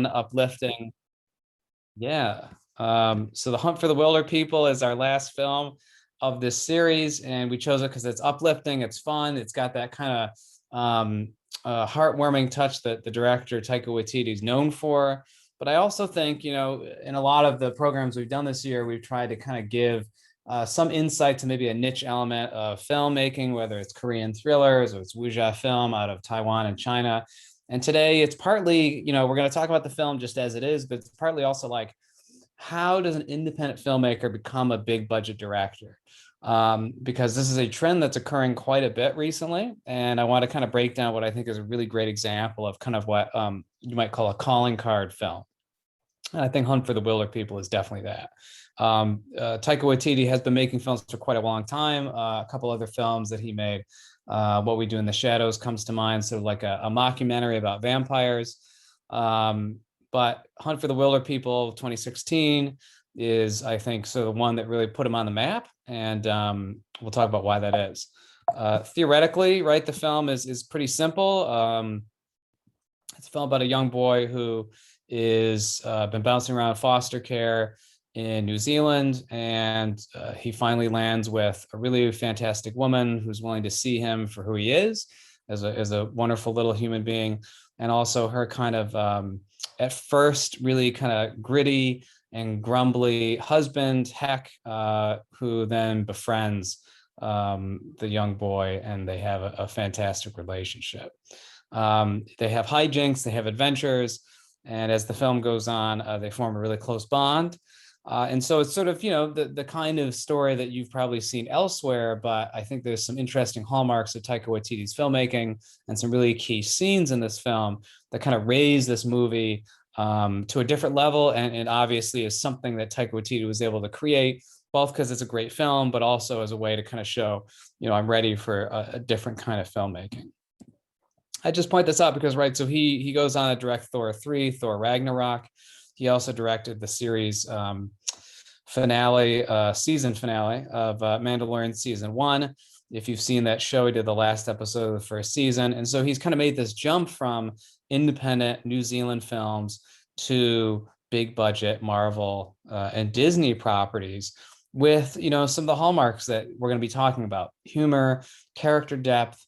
uplifting. Yeah. So The Hunt for the Wilder People is our last film of this series, and we chose it because it's uplifting, it's fun, it's got that kind of heartwarming touch that the director Taika Waititi is known for. But I also think, in a lot of the programs we've done this year, we've tried to kind of give some insight to maybe a niche element of filmmaking, whether it's Korean thrillers or it's wuxia film out of Taiwan and China. And today it's partly, we're going to talk about the film just as it is, but it's partly also like, how does an independent filmmaker become a big budget director? Because this is a trend that's occurring quite a bit recently. And I want to kind of break down what I think is a really great example of kind of what you might call a calling card film. And I think Hunt for the Wilderpeople is definitely that. Taika Waititi has been making films for quite a long time. A couple other films that he made, What We Do in the Shadows comes to mind, sort of like a mockumentary about vampires. But Hunt for the Wilderpeople 2016 is, I think, so the one that really put him on the map. And we'll talk about why that is. Theoretically, right, the film is pretty simple. It's a film about a young boy who is been bouncing around foster care in New Zealand, and he finally lands with a really fantastic woman who's willing to see him for who he is, as a wonderful little human being, and also her kind of at first really kind of gritty and grumbly husband, Heck, who then befriends the young boy, and they have a fantastic relationship. They have hijinks, they have adventures, and as the film goes on, they form a really close bond. And so it's sort of, the kind of story that you've probably seen elsewhere, but I think there's some interesting hallmarks of Taika Waititi's filmmaking and some really key scenes in this film that kind of raise this movie to a different level, and obviously is something that Taika Waititi was able to create, both because it's a great film, but also as a way to kind of show, I'm ready for a different kind of filmmaking. I just point this out because, right, so he goes on to direct Thor 3, Thor Ragnarok. He also directed the series season finale of Mandalorian season 1. If you've seen that show, he did the last episode of the first season. And so he's kind of made this jump from independent New Zealand films to big budget Marvel and Disney properties with, some of the hallmarks that we're going to be talking about: humor, character depth,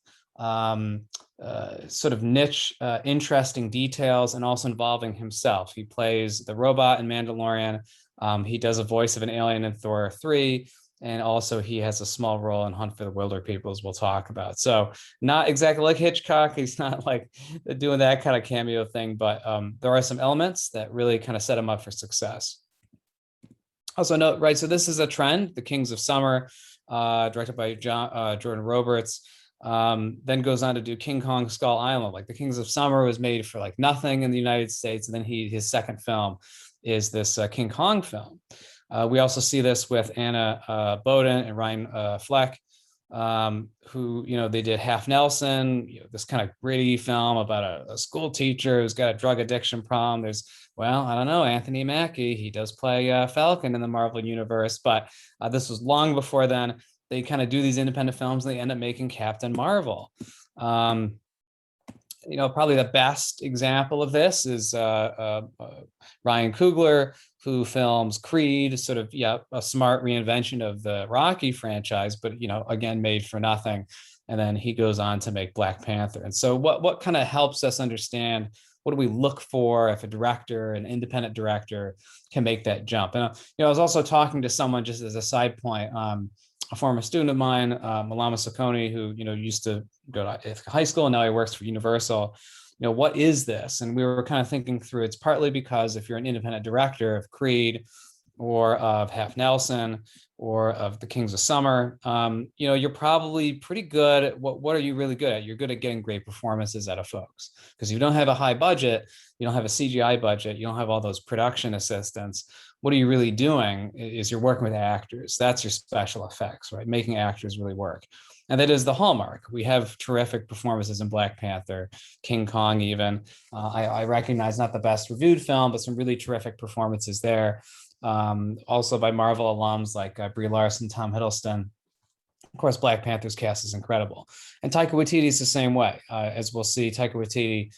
sort of niche, interesting details, and also involving himself. He plays the robot in Mandalorian. He does a voice of an alien in Thor 3, and also he has a small role in Hunt for the Wilderpeople, as we'll talk about. So not exactly like Hitchcock. He's not like doing that kind of cameo thing, but there are some elements that really kind of set him up for success. Also note, right, so this is a trend, The Kings of Summer, directed by Jordan Roberts. Then goes on to do King Kong Skull Island. Like The Kings of Summer was made for like nothing in the United States, and then his second film is this King Kong film. We also see this with Anna Boden and Ryan Fleck, who, they did Half Nelson, this kind of gritty film about a school teacher who's got a drug addiction problem. There's, I don't know, Anthony Mackie, he does play Falcon in the Marvel universe, but this was long before then. They kind of do these independent films, and they end up making Captain Marvel. Probably the best example of this is Ryan Coogler, who films Creed, sort of, a smart reinvention of the Rocky franchise, but, again, made for nothing. And then he goes on to make Black Panther. And so what kind of helps us understand, what do we look for if a director, an independent director, can make that jump? And, I was also talking to someone, just as a side point, a former student of mine, Malama Sokoni, who, used to go to high school, and now he works for Universal. What is this? And we were kind of thinking through, it's partly because if you're an independent director of Creed or of Half Nelson or of The Kings of Summer, you're probably pretty good at what are you really good at? You're good at getting great performances out of folks. Because you don't have a high budget, you don't have a CGI budget, you don't have all those production assistants. What are you really doing is you're working with actors. That's your special effects, right? Making actors really work. And that is the hallmark. We have terrific performances in Black Panther, King Kong even. I recognize not the best reviewed film, but some really terrific performances there. Also by Marvel alums like Brie Larson, Tom Hiddleston. Of course, Black Panther's cast is incredible. And Taika Waititi is the same way. As we'll see, Taika Waititi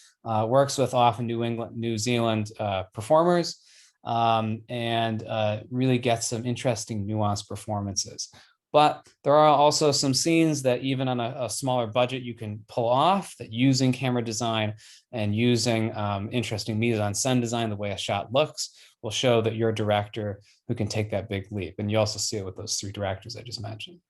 works with often New Zealand performers, and really gets some interesting nuanced performances. But there are also some scenes that even on a smaller budget, you can pull off, that using camera design and using interesting mise-en-scène design, the way a shot looks, will show that you're a director who can take that big leap. And you also see it with those 3 directors I just mentioned.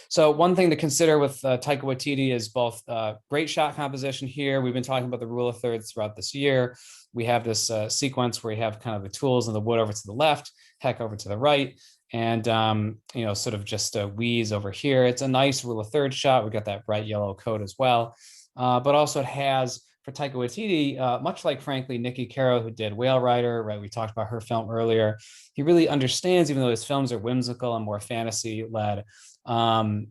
So one thing to consider with Taika Waititi is both great shot composition here. We've been talking about the rule of thirds throughout this year. We have this sequence where you have kind of the tools and the wood over to the left, Heck over to the right, and sort of just weeds over here. It's a nice rule of thirds shot. We've got that bright yellow coat as well, but also it has, for Taika Waititi, much like, frankly, Nikki Caro, who did Whale Rider, right? We talked about her film earlier. He really understands, even though his films are whimsical and more fantasy-led, the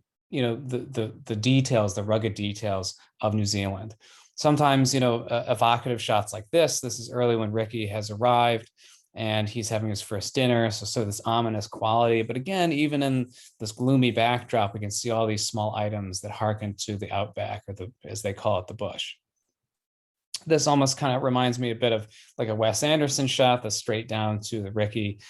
details, the rugged details of New Zealand. Sometimes, evocative shots like this is early when Ricky has arrived and he's having his first dinner. So this ominous quality. But again, even in this gloomy backdrop, we can see all these small items that harken to the outback, or as they call it, the bush. This almost kind of reminds me a bit of like a Wes Anderson shot that's straight down to the Ricky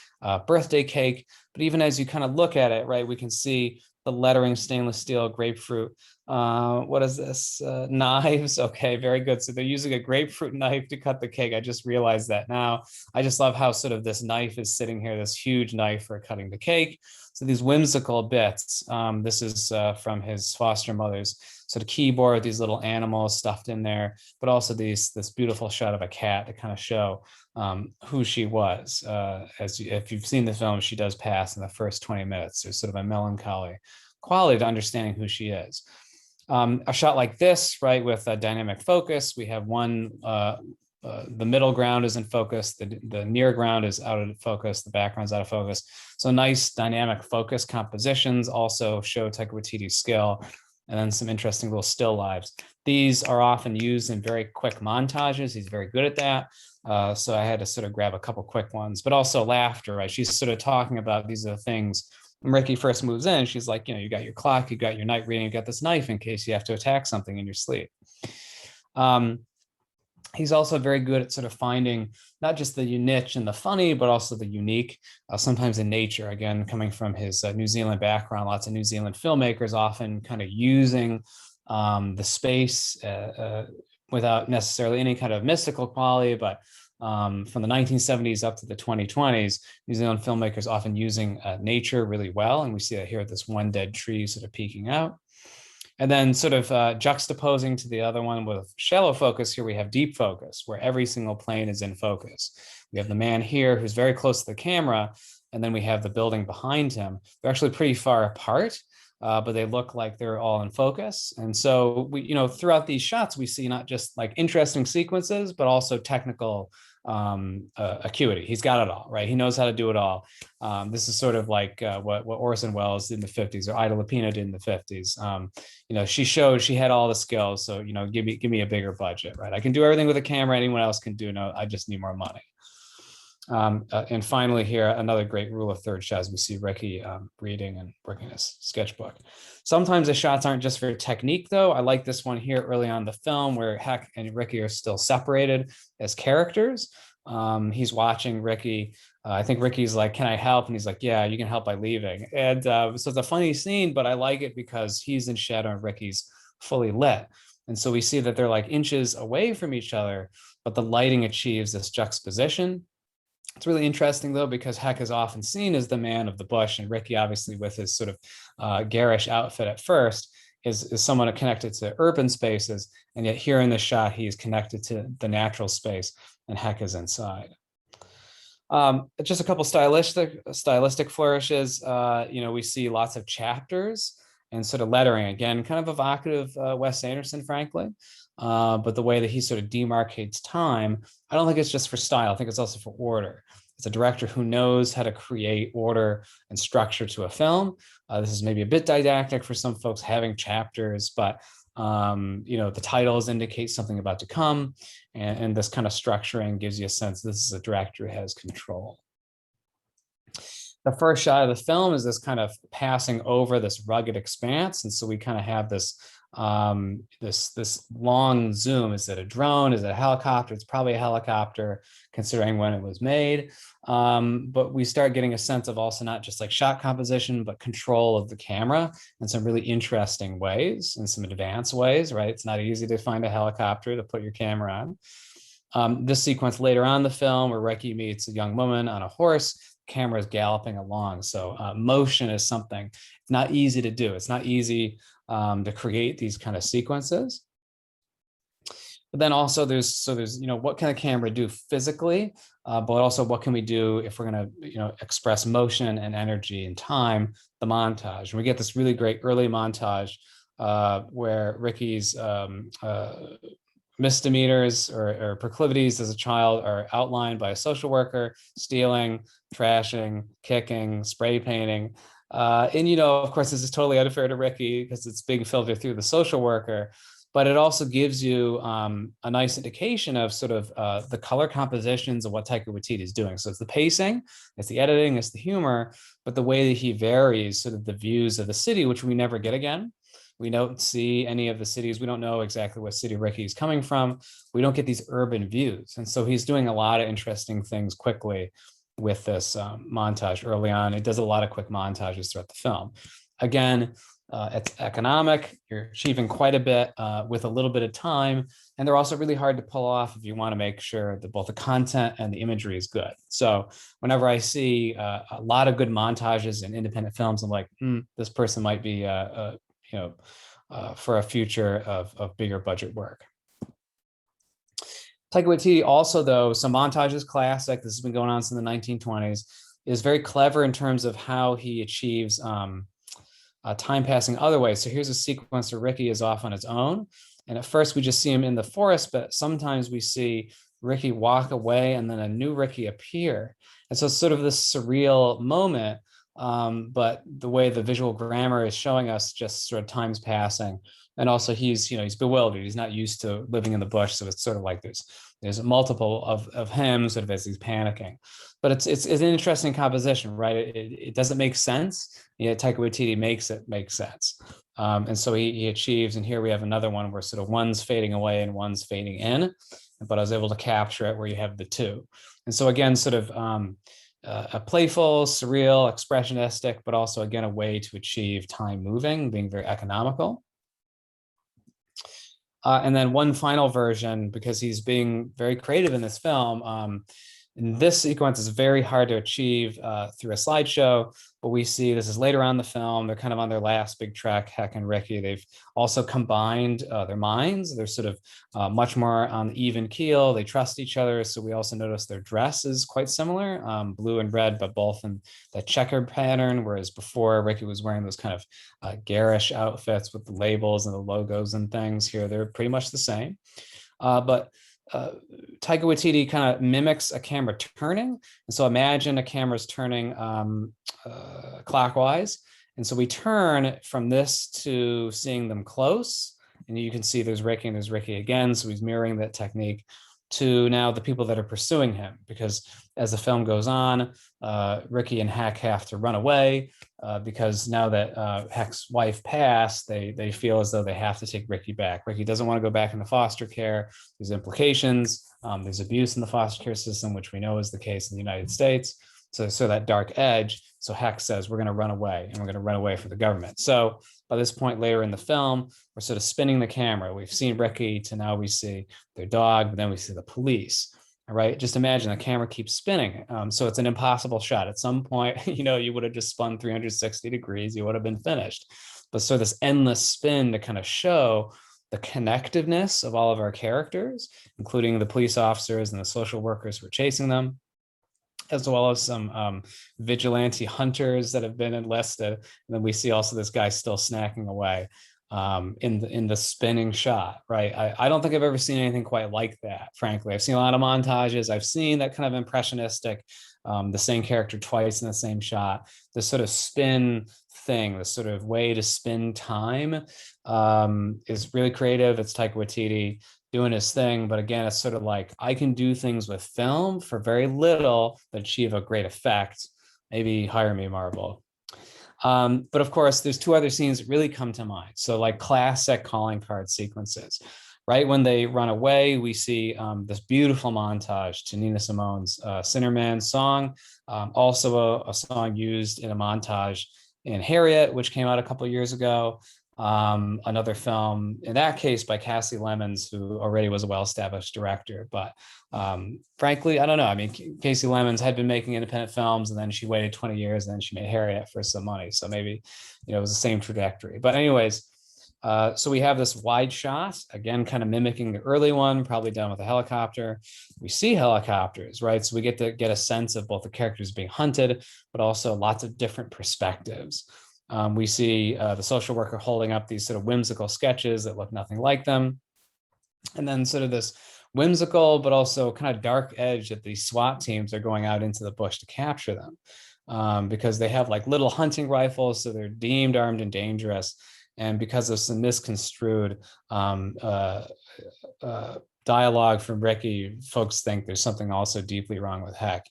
birthday cake. But even as you kind of look at it, right, we can see the lettering, stainless steel, grapefruit. What is this? Knives. Okay, very good. So they're using a grapefruit knife to cut the cake. I just realized that now. I just love how sort of this knife is sitting here, this huge knife for cutting the cake. So these whimsical bits. This is from his foster mother's sort of keyboard, these little animals stuffed in there, but also this beautiful shot of a cat to kind of show who she was. If you've seen the film, she does pass in the first 20 minutes. There's sort of a melancholy quality to understanding who she is. A shot like this, right, with a dynamic focus, we have one, the middle ground is in focus, the near ground is out of focus, the background's out of focus. So nice dynamic focus compositions also show Taika Waititi's skill. And then some interesting little still lives. These are often used in very quick montages. He's very good at that. So I had to sort of grab a couple quick ones, but also laughter, right? She's sort of talking about these are the things. When Ricky first moves in, she's like, you got your clock, you got your night reading, you got this knife in case you have to attack something in your sleep. He's also very good at sort of finding not just the niche and the funny, but also the unique, sometimes in nature. Again, coming from his New Zealand background, lots of New Zealand filmmakers often kind of using the space without necessarily any kind of mystical quality, but from the 1970s up to the 2020s, New Zealand filmmakers often using nature really well. And we see that here with this one dead tree sort of peeking out. And then sort of juxtaposing to the other one with shallow focus, here we have deep focus, where every single plane is in focus. We have the man here who's very close to the camera, and then we have the building behind him. They're actually pretty far apart, but they look like they're all in focus. And so we, throughout these shots, we see not just like interesting sequences, but also technical acuity. He's got it all, right? He knows how to do it all. This is sort of like what Orson Welles did in the 50s, or Ida Lupino did in the 50s. She showed she had all the skills. So, give me a bigger budget, right? I can do everything with a camera anyone else can do. No, I just need more money. And finally here, another great rule of thirds shot as we see Ricky reading and working his sketchbook. Sometimes the shots aren't just for technique, though. I like this one here early on in the film where Heck and Ricky are still separated as characters. He's watching Ricky. I think Ricky's like, can I help? And he's like, yeah, you can help by leaving. And so it's a funny scene, but I like it because he's in shadow and Ricky's fully lit. And so we see that they're like inches away from each other, but the lighting achieves this juxtaposition. It's really interesting, though, because Heck is often seen as the man of the bush, and Ricky, obviously, with his sort of garish outfit at first, is someone connected to urban spaces, and yet here in this shot, he is connected to the natural space, and Heck is inside. Just a couple stylistic flourishes. We see lots of chapters and sort of lettering, again, kind of evocative Wes Anderson, frankly. But the way that he sort of demarcates time, I don't think it's just for style. I think it's also for order. It's a director who knows how to create order and structure to a film. This is maybe a bit didactic for some folks having chapters, but the titles indicate something about to come, and this kind of structuring gives you a sense this is a director who has control. the first shot of the film is this kind of passing over this rugged expanse, and so we kind of have this this long zoom. Is it a drone? Is it a helicopter? It's probably a helicopter, considering when it was made. But we start getting a sense of also not just like shot composition, but control of the camera in some really interesting ways, in some advanced ways, right? It's not easy to find a helicopter to put your camera on. This sequence later on in the film where Ricky meets a young woman on a horse, camera is galloping along. So motion is something it's not easy to do. It's not easy to create these kind of sequences. But then also there's what can a camera do physically, but also what can we do if we're going to express motion and energy and time, the montage. And we get this really great early montage where Ricky's misdemeanors or proclivities as a child are outlined by a social worker: stealing, trashing, kicking, spray painting. And of course, this is totally unfair to Ricky because it's being filtered through the social worker, but it also gives you a nice indication of sort of the color compositions of what Taika Waititi is doing. So it's the pacing, it's the editing, it's the humor, but the way that he varies sort of the views of the city, which we never get again. We don't see any of the cities. We don't know exactly what city Ricky's coming from. We don't get these urban views. And so he's doing a lot of interesting things quickly with this montage early on. It does a lot of quick montages throughout the film. Again, it's economic. You're achieving quite a bit with a little bit of time. And they're also really hard to pull off if you want to make sure that both the content and the imagery is good. So whenever I see a lot of good montages in independent films, I'm like, this person might be for a future of bigger budget work. Taika Waititi also, though, so montage is classic. This has been going on since the 1920s. Is very clever in terms of how he achieves time passing other ways. So here's a sequence where Ricky is off on his own. And at first we just see him in the forest, but sometimes we see Ricky walk away and then a new Ricky appear. And so it's sort of this surreal moment. But the way the visual grammar is showing us just sort of time's passing. And also he's bewildered. He's not used to living in the bush. So it's sort of like there's multiple of him sort of as he's panicking. But it's an interesting composition, right? It doesn't make sense. Taika Waititi makes it make sense. And so he achieves, and here we have another one where sort of one's fading away and one's fading in, but I was able to capture it where you have the two. And so again, sort of a playful, surreal, expressionistic, but also again, a way to achieve time moving, being very economical. And then one final version, because he's being very creative in this film. And this sequence is very hard to achieve through a slideshow, but we see this is later on in the film. They're kind of on their last big trek, Heck and Ricky. They've also combined their minds. They're sort of much more on the even keel. They trust each other. So we also notice their dress is quite similar, blue and red, but both in the checkered pattern, whereas before Ricky was wearing those kind of garish outfits with the labels and the logos and things. Here, they're pretty much the same. But Taika Waititi kind of mimics a camera turning. And so imagine a camera's turning clockwise. And so we turn from this to seeing them close. And you can see there's Ricky and there's Ricky again. So he's mirroring that technique to now the people that are pursuing him, because as the film goes on, Ricky and Heck have to run away because now that Heck's wife passed, they feel as though they have to take Ricky back. Ricky doesn't want to go back into foster care. There's implications. There's abuse in the foster care system, which we know is the case in the United States. So that dark edge. So Heck says, we're going to run away, and we're going to run away from the government. So by this point later in the film, we're sort of spinning the camera. We've seen Ricky to now we see their dog, but then we see the police. All right. Just imagine the camera keeps spinning. So it's an impossible shot. At some point, you would have just spun 360 degrees. You would have been finished. But so this endless spin to kind of show the connectiveness of all of our characters, including the police officers and the social workers who are chasing them, as well as some vigilante hunters that have been enlisted. And then we see also this guy still snacking away in the spinning shot, right? I don't think I've ever seen anything quite like that, frankly. I've seen a lot of montages. I've seen that kind of impressionistic, the same character twice in the same shot. This sort of spin thing, this sort of way to spin time is really creative. It's Taika Waititi doing his thing. But again, it's sort of like I can do things with film for very little that achieve a great effect. Maybe hire me, Marvel. But of course, there's two other scenes that really come to mind. So like classic calling card sequences. Right when they run away, we see this beautiful montage to Nina Simone's Sinner Man song, also a song used in a montage in Harriet, which came out a couple of years ago. Another film, in that case, by Cassie Lemons, who already was a well-established director. But frankly, I don't know. I mean, Casey Lemons had been making independent films, and then she waited 20 years, and then she made Harriet for some money. So maybe, it was the same trajectory. But anyways, so we have this wide shot, again, kind of mimicking the early one, probably done with a helicopter. We see helicopters, right? So we get to get a sense of both the characters being hunted, but also lots of different perspectives. We see the social worker holding up these sort of whimsical sketches that look nothing like them. And then sort of this whimsical, but also kind of dark edge that these SWAT teams are going out into the bush to capture them, because they have like little hunting rifles, so they're deemed armed and dangerous. And because of some misconstrued dialogue from Ricky, folks think there's something also deeply wrong with Heck.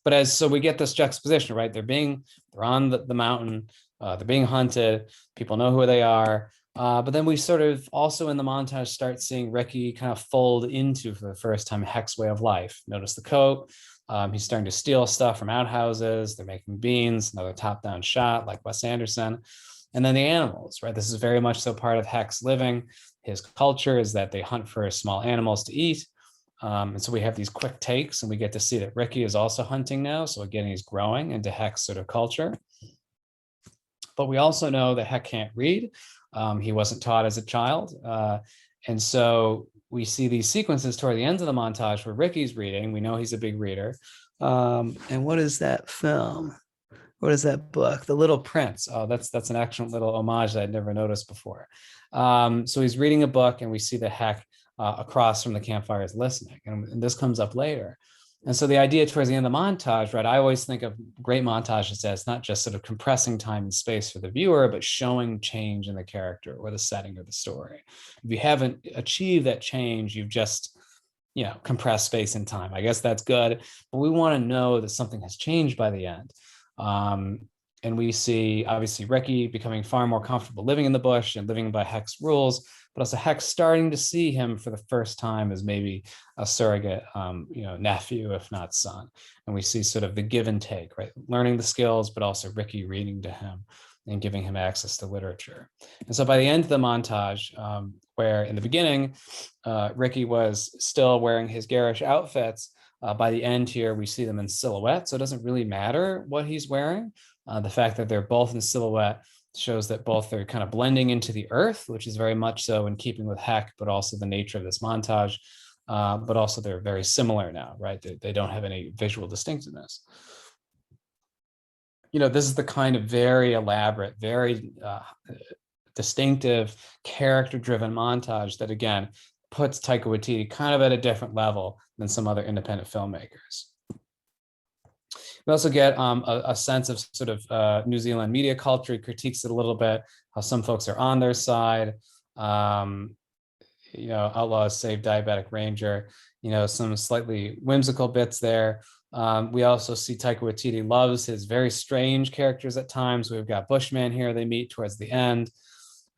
But so we get this juxtaposition, right? They're on the mountain, they're being hunted, people know who they are. But then we sort of also in the montage start seeing Ricky kind of fold into, for the first time, Heck's way of life. Notice the coat. He's starting to steal stuff from outhouses. They're making beans, another top-down shot like Wes Anderson. And then the animals, right? This is very much so part of Heck's living. His culture is that they hunt for small animals to eat. And so we have these quick takes, and we get to see that Ricky is also hunting now. So again, he's growing into Heck's sort of culture. But we also know that Heck can't read. He wasn't taught as a child. And so we see these sequences toward the end of the montage where Ricky's reading. We know he's a big reader. And what is that film? What is that book? The Little Prince. Oh, that's an excellent little homage that I'd never noticed before. So he's reading a book, and we see the Heck across from the campfire is listening. And this comes up later. And so the idea towards the end of the montage, right? I always think of great montages as not just sort of compressing time and space for the viewer, but showing change in the character or the setting of the story. If you haven't achieved that change, you've just, compressed space and time. I guess that's good, but we want to know that something has changed by the end. And we see, obviously, Ricky becoming far more comfortable living in the bush and living by Heck's rules, but also Heck starting to see him for the first time as maybe a surrogate, nephew, if not son. And we see sort of the give and take, right? Learning the skills, but also Ricky reading to him and giving him access to literature. And so by the end of the montage, where in the beginning, Ricky was still wearing his garish outfits, by the end here, we see them in silhouette. So it doesn't really matter what he's wearing. The fact that they're both in silhouette shows that both are kind of blending into the earth, which is very much so in keeping with Heck, but also the nature of this montage. But also they're very similar now, right? They don't have any visual distinctiveness. This is the kind of very elaborate, very distinctive, character-driven montage that, again, puts Taika Waititi kind of at a different level than some other independent filmmakers. We also get a sense of sort of New Zealand media culture. He critiques it a little bit, how some folks are on their side. Outlaws Save Diabetic Ranger, some slightly whimsical bits there. We also see Taika Waititi loves his very strange characters at times. We've got Bushman here, they meet towards the end.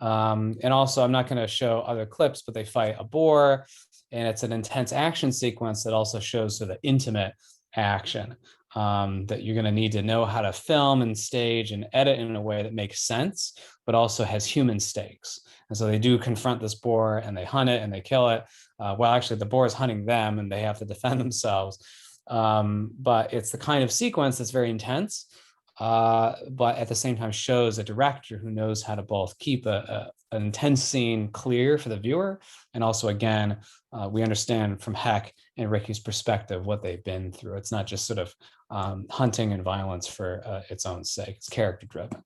And also, I'm not going to show other clips, but they fight a boar, and it's an intense action sequence that also shows sort of intimate action that you're going to need to know how to film and stage and edit in a way that makes sense, but also has human stakes. And so they do confront this boar, and they hunt it and they kill it. Well, actually, the boar is hunting them, and they have to defend themselves. But it's the kind of sequence that's very intense, but at the same time shows a director who knows how to both keep an intense scene clear for the viewer, and also, again, we understand from Heck and Ricky's perspective what they've been through. It's not just sort of hunting and violence for its own sake. It's character driven.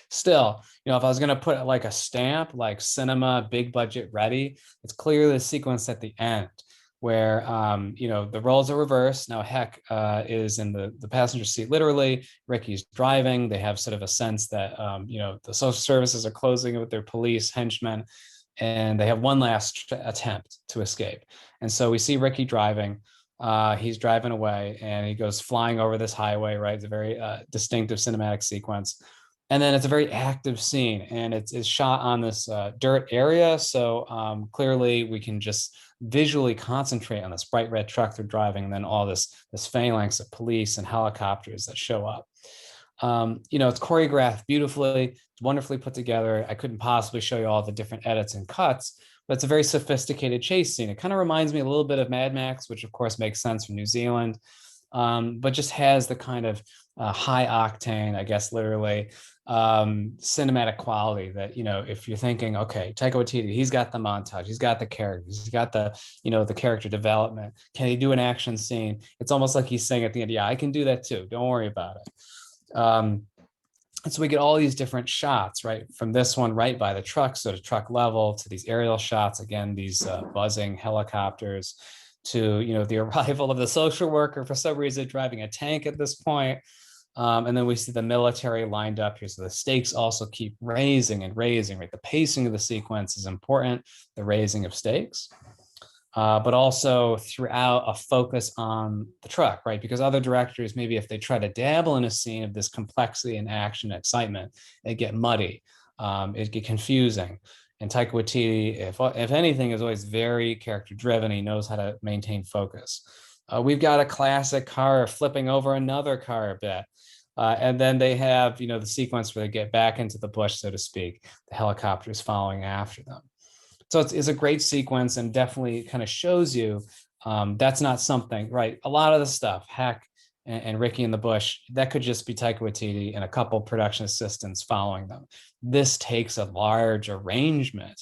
Still, if I was going to put like a stamp, like cinema, big budget ready, it's clearly the sequence at the end where, the roles are reversed. Now Heck is in the passenger seat, literally. Ricky's driving. They have sort of a sense that, the social services are closing with their police henchmen, and they have one last attempt to escape. And so we see Ricky driving. He's driving away and he goes flying over this highway, right? It's a very distinctive cinematic sequence. And then it's a very active scene, and it's shot on this dirt area. So clearly we can just visually concentrate on this bright red truck they're driving, and then all this phalanx of police and helicopters that show up. It's choreographed beautifully, it's wonderfully put together. I couldn't possibly show you all the different edits and cuts, but it's a very sophisticated chase scene. It kind of reminds me a little bit of Mad Max, which of course makes sense from New Zealand, but just has the kind of high octane, I guess, literally cinematic quality that, if you're thinking, okay, Taika Waititi, he's got the montage, he's got the characters, he's got the character development. Can he do an action scene? It's almost like he's saying at the end, yeah, I can do that too. Don't worry about it. And so we get all these different shots, right? From this one right by the truck, so to truck level, to these aerial shots, again, these buzzing helicopters, to, the arrival of the social worker for some reason driving a tank at this point. And then we see the military lined up here. So the stakes also keep raising and raising, right? The pacing of the sequence is important, the raising of stakes. But also throughout a focus on the truck, right? Because other directors, maybe if they try to dabble in a scene of this complexity and action and excitement, it get muddy, it get confusing. And Taika Waititi, if anything, is always very character driven. He knows how to maintain focus. We've got a classic car flipping over another car a bit. And then they have, the sequence where they get back into the bush, so to speak, the helicopters following after them. So it's a great sequence, and definitely kind of shows you that's not something, right? A lot of the stuff, Heck and Ricky in the bush, that could just be Taika Waititi and a couple production assistants following them. This takes a large arrangement.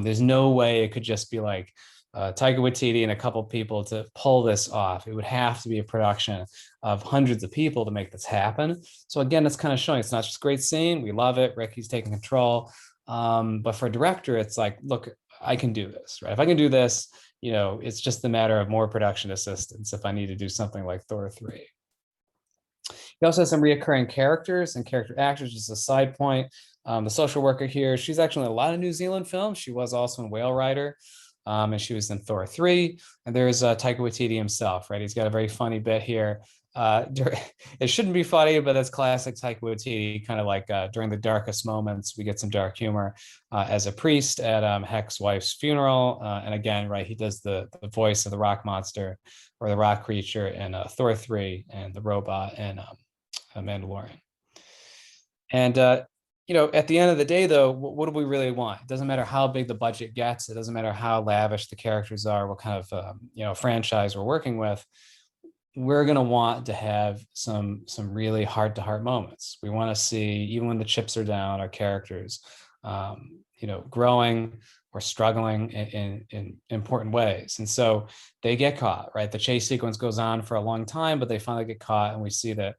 There's no way it could just be like Taika Waititi and a couple people to pull this off. It would have to be a production of hundreds of people to make this happen. So again, it's kind of showing it's not just a great scene. We love it. Ricky's taking control. But for a director, it's like, look, I can do this, right? If I can do this, it's just a matter of more production assistance if I need to do something like Thor 3. He also has some reoccurring characters and character actors, just a side point. The social worker here, she's actually in a lot of New Zealand films. She was also in Whale Rider, and she was in Thor 3. And there's Taika Waititi himself, right? He's got a very funny bit here. It shouldn't be funny, but that's classic Taika Waititi, kind of like during the darkest moments, we get some dark humor as a priest at Heck's wife's funeral. And again, right, he does the voice of the rock monster or the rock creature in Thor 3 and the robot and Mandalorian. And, at the end of the day, though, what do we really want? It doesn't matter how big the budget gets. It doesn't matter how lavish the characters are, what kind of, franchise we're working with. We're going to want to have some really heart-to-heart moments. We want to see, even when the chips are down, our characters, growing or struggling in important ways. And so they get caught, right? The chase sequence goes on for a long time, but they finally get caught, and we see that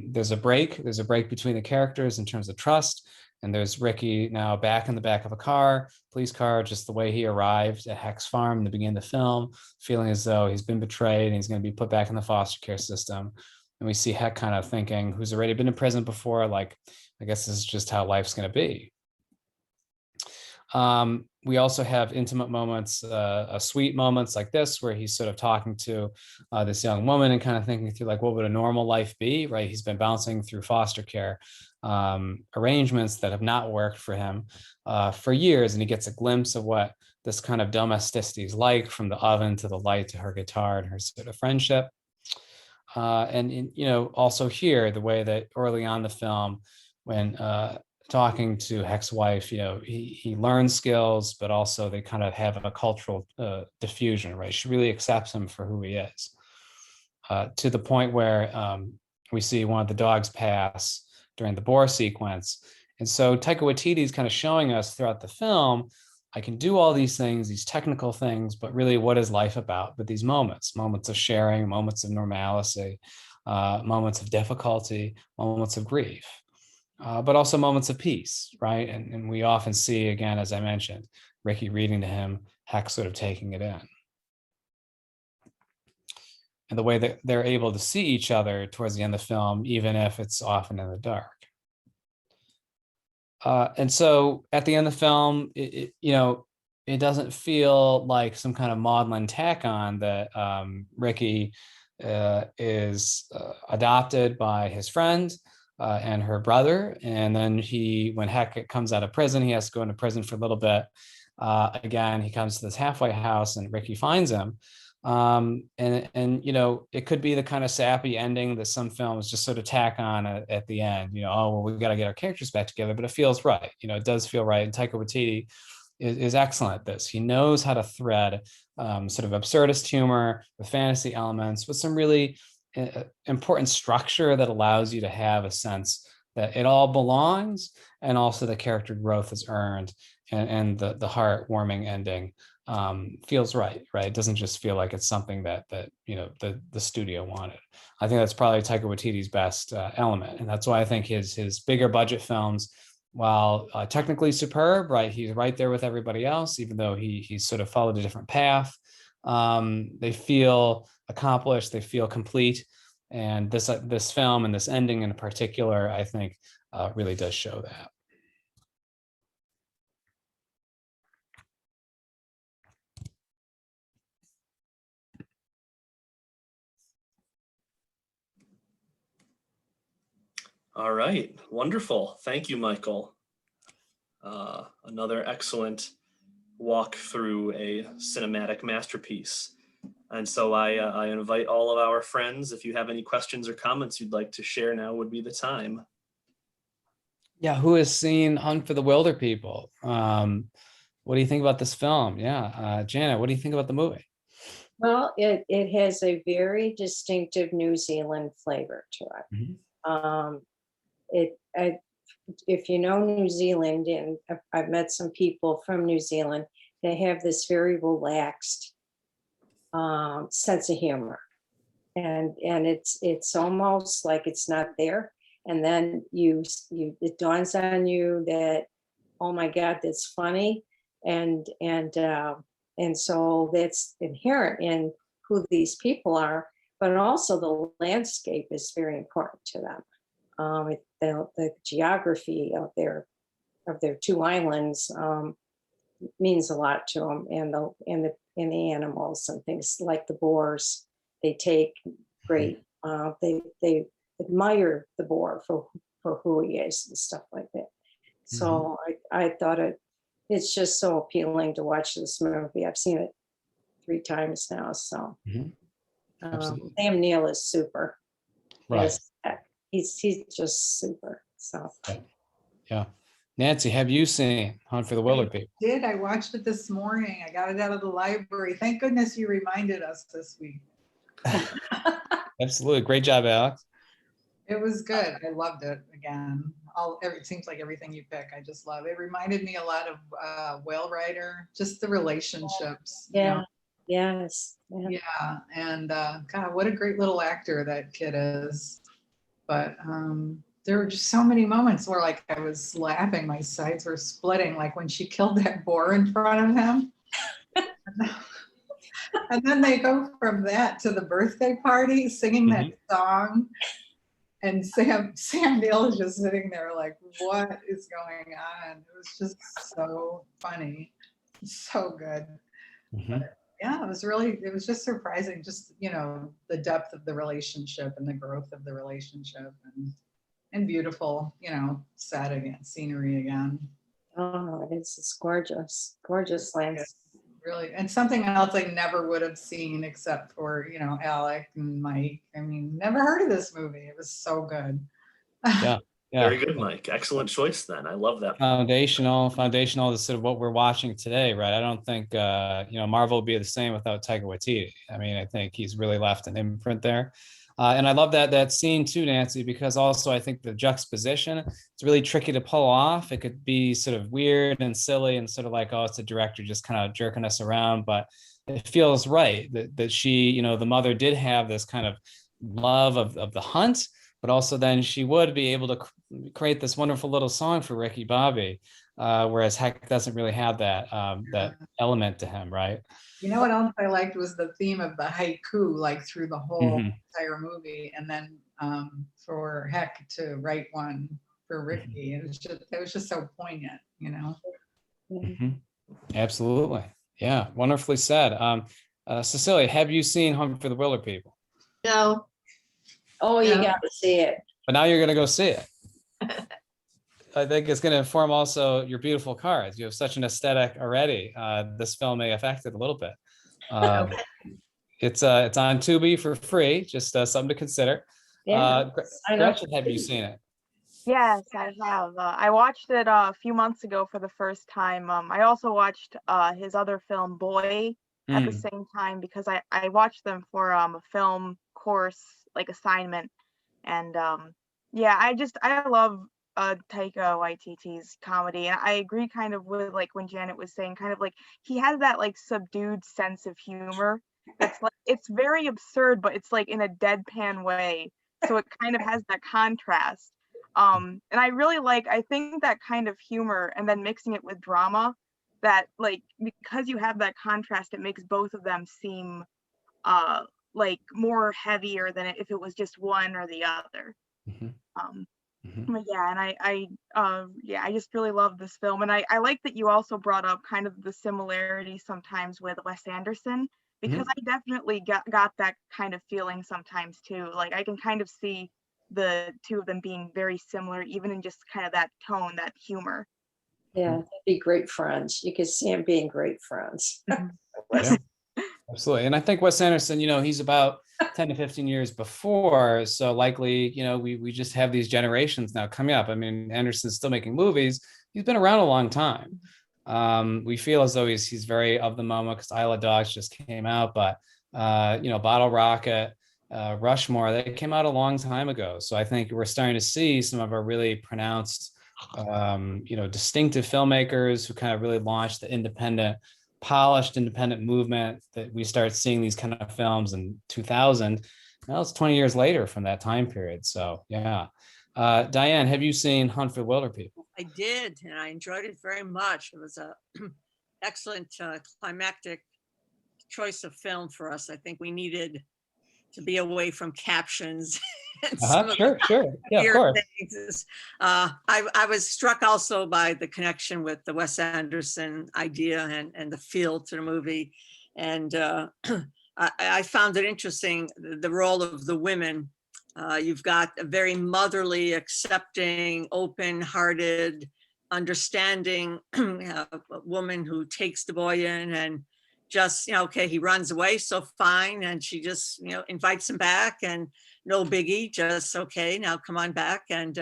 there's a break between the characters in terms of trust. And there's Ricky now back in the back of a police car, just the way he arrived at Heck's farm in the beginning of the film, feeling as though he's been betrayed and he's going to be put back in the foster care system. And we see Heck kind of thinking, who's already been in prison before, like, I guess this is just how life's going to be. We also have intimate moments, sweet moments like this, where he's sort of talking to this young woman and kind of thinking through, like, what would a normal life be, right? He's been bouncing through foster care arrangements that have not worked for him for years, and he gets a glimpse of what this kind of domesticity is like, from the oven to the light to her guitar and her sort of friendship. And also here, the way that early on the film, when talking to Heck's wife, he learns skills, but also they kind of have a cultural diffusion, right? She really accepts him for who he is, to the point where we see one of the dogs pass during the boar sequence. And so Taika Waititi is kind of showing us throughout the film, I can do all these things, these technical things, but really what is life about? But these moments of sharing, moments of normalcy, moments of difficulty, moments of grief. But also moments of peace, right? And we often see, again, as I mentioned, Ricky reading to him, Heck sort of taking it in. And the way that they're able to see each other towards the end of the film, even if it's often in the dark. And so at the end of the film, it it doesn't feel like some kind of maudlin tack on that Ricky is adopted by his friend and her brother. And then when Heck comes out of prison, he has to go into prison for a little bit. Again, he comes to this halfway house and Ricky finds him. And it could be the kind of sappy ending that some films just sort of tack on at the end. Oh, well, we got to get our characters back together, but it feels right. It does feel right. And Taika Waititi is excellent at this. He knows how to thread sort of absurdist humor with fantasy elements, with some really important structure that allows you to have a sense that it all belongs, and also the character growth is earned, and the heartwarming ending feels right. It doesn't just feel like it's something that the studio wanted. I think that's probably Taika Waititi's best element, and that's why I think his bigger budget films, while technically superb, he's right there with everybody else, even though he's sort of followed a different path. They feel accomplished, they feel complete, and this film and this ending in particular, I think, really does show that. All right, wonderful. Thank you, Michael. Another excellent walk through a cinematic masterpiece. And so I invite all of our friends, if you have any questions or comments you'd like to share, now would be the time. Yeah, who has seen Hunt for the Wilderpeople? What do you think about this film? Yeah, Janet, what do you think about the movie? Well, it has a very distinctive New Zealand flavor to it. Mm-hmm. If you know New Zealand, and I've met some people from New Zealand, they have this very relaxed sense of humor, and it's almost like it's not there, and then it dawns on you that, oh my God, that's funny, and so that's inherent in who these people are, but also the landscape is very important to them. The geography of their two islands means a lot to them, and the animals and things like the boars. They take great. They admire the boar for who he is and stuff like that. So I thought it's just so appealing to watch this movie. I've seen it 3 times now. So Sam Neill is super. Right. He's just super. So yeah. Nancy, have you seen Hunt for the Wilderpeople? I did. I watched it this morning. I got it out of the library. Thank goodness you reminded us this week. Absolutely. Great job, Alex. It was good. I loved it again. It seems like everything you pick, I just love. It reminded me a lot of Whale Rider, just the relationships. Yeah. Yes. Yeah. And God, what a great little actor that kid is. But there were just so many moments where like I was laughing, my sides were splitting, like when she killed that boar in front of him. And then they go from that to the birthday party singing that song. And Sam Neill is just sitting there like, what is going on? It was just so funny. So good. But, yeah, it was just surprising, just, the depth of the relationship and the growth of the relationship, and beautiful, set again, scenery again. Oh, it's gorgeous. Gorgeous landscape. Really, and something else I never would have seen except for, Alec and Mike. I mean, never heard of this movie. It was so good. Yeah. Very good, Mike. Excellent choice then. I love that. Foundational is sort of what we're watching today, right? I don't think, Marvel would be the same without Taika Waititi. I mean, I think he's really left an imprint there. And I love that scene too, Nancy, because also I think the juxtaposition, it's really tricky to pull off. It could be sort of weird and silly and sort of like, oh, it's a director just kind of jerking us around, but it feels right that she, the mother did have this kind of love of the hunt, but also then she would be able to create this wonderful little song for Ricky Bobby, whereas Heck doesn't really have that element to him, right? You know what else I liked was the theme of the haiku, like through the whole entire movie, and then for Heck to write one for Ricky, it was just so poignant, Absolutely. Yeah, wonderfully said. Cecilia, have you seen Hunt for the Wilder People? No, Oh, you Yeah. got to see it. But now you're going to go see it. I think it's going to inform also your beautiful cards. You have such an aesthetic already. This film may affect it a little bit. Um, it's on Tubi for free. Just something to consider. Yeah, I know. Gretchen, have you seen it? Yes, I have. I watched it a few months ago for the first time. I also watched his other film, Boy, at the Mm. same time because I watched them for a film course like assignment. And yeah, I love Taika Waititi's comedy. And I agree kind of with like when Janet was saying kind of like he has that like subdued sense of humor that's like it's very absurd, but it's like in a deadpan way. So it kind of has that contrast. And I think that kind of humor and then mixing it with drama that like because you have that contrast, it makes both of them seem uh like more heavier than if it was just one or the other. Mhm. Um Mhm. but yeah, and I just really love this film. And I like that you also brought up kind of the similarity sometimes with Wes Anderson, because I definitely got that kind of feeling sometimes too. Like I can kind of see the two of them being very similar, even in just kind of that tone, that humor. Yeah, they'd be great friends. You could see them being great friends. Yeah. Absolutely. And I think Wes Anderson, he's about 10 to 15 years before. So likely, we just have these generations now coming up. I mean, Anderson's still making movies. He's been around a long time. We feel as though he's very of the moment because Isle of Dogs just came out, but Bottle Rocket, Rushmore, they came out a long time ago. So I think we're starting to see some of our really pronounced, distinctive filmmakers who kind of really launched the polished independent movement that we start seeing these kind of films in 2000. Well, it's 20 years later from that time period. So yeah. Diane, have you seen Hunt for the Wilder People? I did, and I enjoyed it very much. It was a excellent climactic choice of film for us. I think we needed to be away from captions. And some of Sure. Yeah, of weird course. things. I was struck also by the connection with the Wes Anderson idea and the feel to the movie. And I found it interesting, the role of the women. You've got a very motherly, accepting, open-hearted, understanding woman who takes the boy in and just, okay, he runs away, so fine. And she just, invites him back and no biggie, just okay, now come on back. And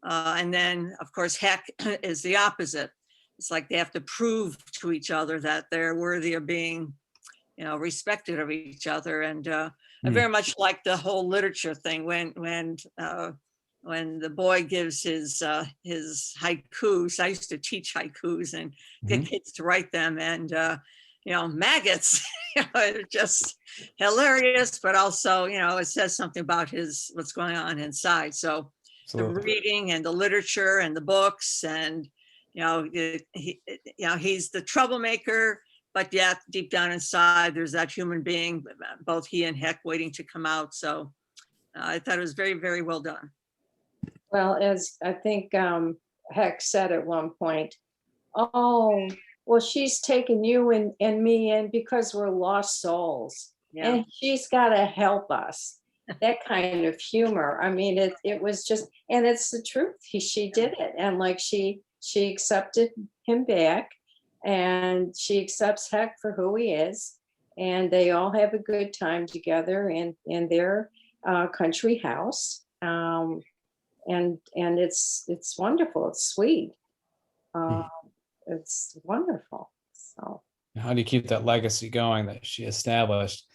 then of course, Heck is the opposite. It's like they have to prove to each other that they're worthy of being, respected of each other. And I very much like the whole literature thing when the boy gives his haikus. I used to teach haikus and get kids to write them, and maggots, they're just hilarious, but also, it says something about what's going on inside. So Absolutely. the reading and the literature and the books and, he's the troublemaker, but yet deep down inside, there's that human being, both he and Heck waiting to come out. So I thought it was very, very well done. Well, as I think Heck said at one point, oh, well, she's taken you and me in because we're lost souls. Yeah. And she's got to help us. That kind of humor. I mean, it was just, and it's the truth. She did it. And like she accepted him back, and she accepts Heck for who he is. And they all have a good time together in their country house. And it's wonderful. It's sweet. It's wonderful. So How do you keep that legacy going that she established?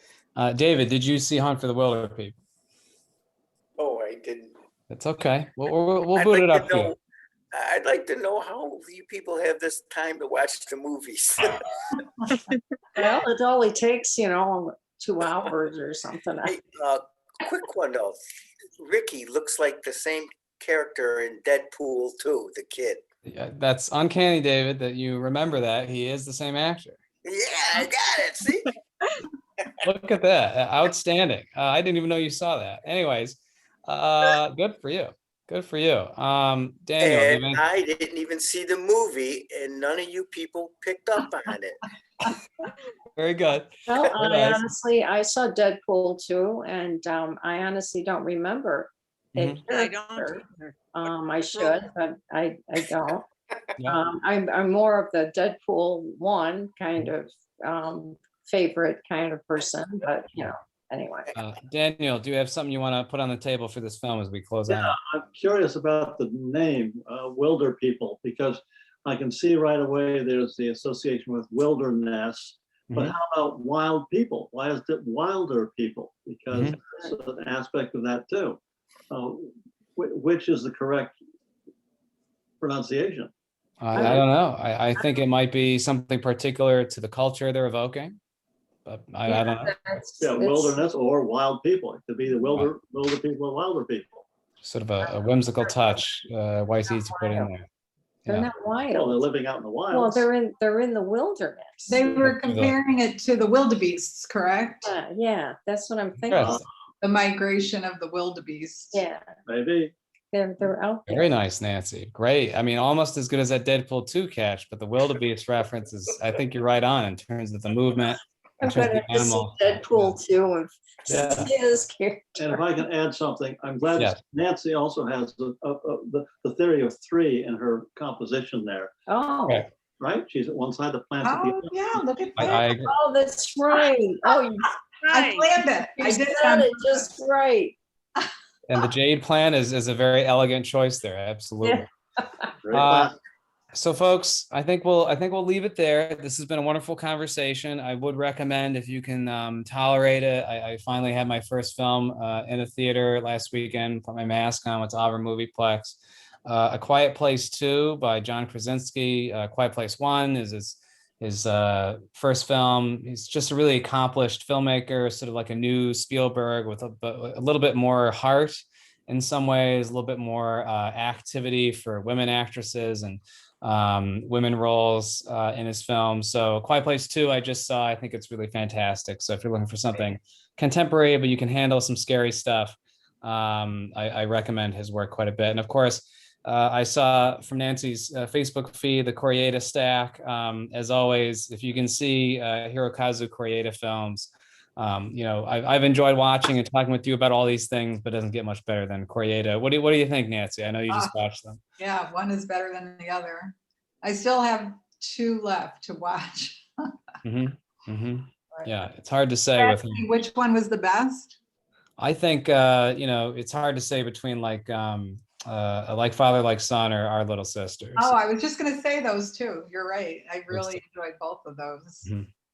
David, did you see Hunt for the Wilder People? Oh, I didn't. That's okay. We'll I'd boot it like up to here. know- I'd like to know how you people have this time to watch the movies. well, it only takes 2 hours or something. Hey, quick one though. Ricky looks like the same character in Deadpool 2, the kid. Yeah, that's uncanny, David, that you remember that. He is the same actor. Yeah, I got it. See? Look at that. Outstanding. I didn't even know you saw that. Anyways, good for you. Good for you. Daniel, do you have And any- I didn't even see the movie, and none of you people picked up on it. very good. Well, Very I nice. honestly, I saw Deadpool too, and I honestly don't remember that I don't character. either. I should, but I don't. Yeah. I'm more of the Deadpool one kind of favorite kind of person, but anyway. Daniel, do you have something you want to put on the table for this film as we close out? I'm curious about the name, Wilder People, because I can see right away there's the association with wilderness. But Mhm. how about wild people? Why is it Wilder People? Because there's an aspect of that too. Which is the correct pronunciation? I don't know. I think it might be something particular to the culture they're evoking, but I don't know. Yeah, wilderness or wild people. It could be the wilder people or wilder people. Sort of a whimsical touch, YC to put in there. They're Yeah. not Well, they're wild. living out in the wild. Well, they're in the wilderness. They were comparing it to the wildebeests, correct? Yeah, that's what I'm thinking. Interesting. The migration of the wildebeest. Yeah, Maybe. they're out there. Very nice, Nancy. Great. I mean, almost as good as that Deadpool 2 catch, but the wildebeest reference is, I think you're right on in terms of the movement. in I'm terms of gonna the have to see animal. Deadpool too and Yeah. see his character. And if I can add something, I'm glad Yes. Nancy also has the theory of three in her composition there, Oh, Okay. right? She's at one side, the plants at the Oh, other. yeah, look at I that. agree. oh, that's right. Oh, you I planned it. I did it said on it just right. And the jade plant is a very elegant choice there. Absolutely. Very Uh, classic. So folks, I think we'll leave it there. This has been a wonderful conversation. I would recommend if you can tolerate it. I finally had my first film in a theater last weekend, put my mask on, went to Auburn Movieplex. A Quiet Place 2 by John Krasinski. Quiet Place 1 is his first film. He's just a really accomplished filmmaker, sort of like a new Spielberg with a little bit more heart in some ways, a little bit more activity for women actresses and women roles in his film. So Quiet Place 2, I just saw. I think it's really fantastic. So if you're looking for something contemporary, but you can handle some scary stuff, I recommend his work quite a bit. And of course, I saw from Nancy's Facebook feed, the Koreeda stack. As always, if you can see Hirokazu Koreeda films, I've enjoyed watching and talking with you about all these things, but it doesn't get much better than Koreeda. What do you think, Nancy? I know you just watched them. Yeah, one is better than the other. I still have two left to watch. Yeah, it's hard to say with him. Which one was the best? I think it's hard to say between like Father Like Son or Our Little Sisters. Oh, I was just gonna say those two. You're right. I really enjoyed both of those.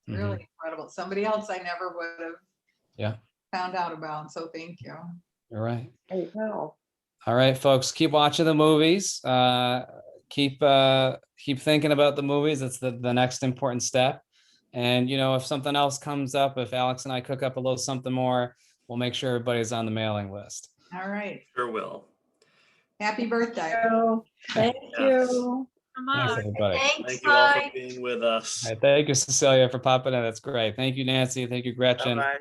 Really incredible. Somebody else I never would have found out about. So thank you. You're right. There you go. All right, folks, keep watching the movies. Keep thinking about the movies. That's the next important step. And if something else comes up, if Alex and I cook up a little something more, we'll make sure everybody's on the mailing list. All right. Sure will. Happy birthday. Thank you. Thanks, everybody. Thank you all for being with us. All right, thank you, Cecilia, for popping in. That's great. Thank you, Nancy. Thank you, Gretchen. Bye-bye.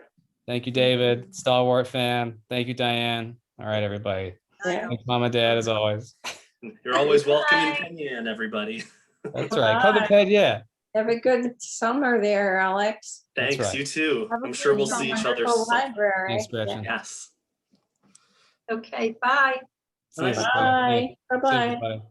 Thank you, David, stalwart fan. Thank you, Diane. All right, everybody. Yeah. Thanks, Mom and Dad, as always. You're always welcome in Penyan, everybody. That's right. Come to bed, yeah. Have a good summer there, Alex. Thanks, right. you too. Have a I'm sure good we'll see each other wonderful soon. library. Thanks, Gretchen. Yes. Okay, bye. See you, Bye. everybody. Bye-bye. See you, everybody.